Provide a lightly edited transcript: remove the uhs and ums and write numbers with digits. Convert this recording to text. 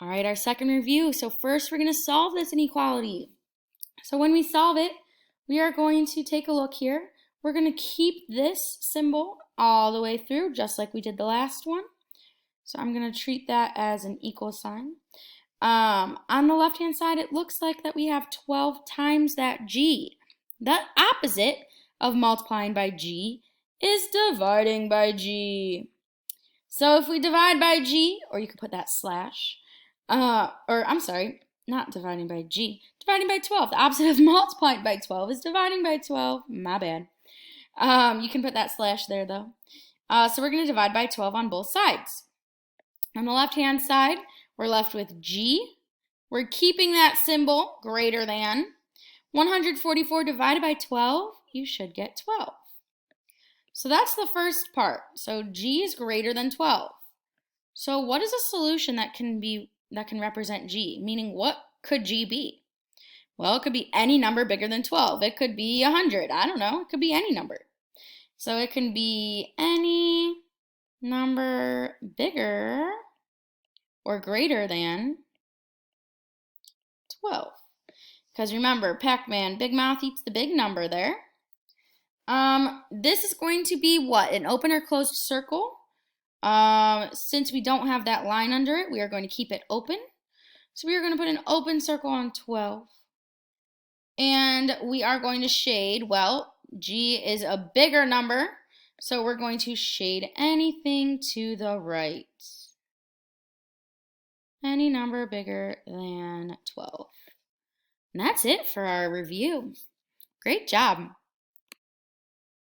All right, our second review. So first we're going to solve this inequality. So when we solve it, we are going to take a look here. We're going to keep this symbol all the way through, just like we did the last one. So I'm going to treat that as an equal sign. On the left-hand side, it looks like that we have 12 times that g. The opposite of multiplying by g is dividing by g. So if we divide by g, or you could put that slash, I'm sorry, not dividing by g, dividing by 12. The opposite of multiplying by 12 is dividing by 12. My bad. You can put that slash there though. So we're going to divide by 12 on both sides. On the left-hand side, we're left with g. We're keeping that symbol, greater than. 144 divided by 12, you should get 12. So that's the first part. So g is greater than 12. So what is a solution that can represent g? Meaning, what could g be? Well, it could be any number bigger than 12. It could be 100. I don't know. It could be any number. So it can be any number bigger or greater than 12. Because remember, Pac-Man, Big Mouth eats the big number there. This is going to be what? An open or closed circle. Since we don't have that line under it, we are going to keep it open. So we are going to put an open circle on 12. And we are going to shade, well, g is a bigger number, so we're going to shade anything to the right. Any number bigger than 12. And that's it for our review. Great job.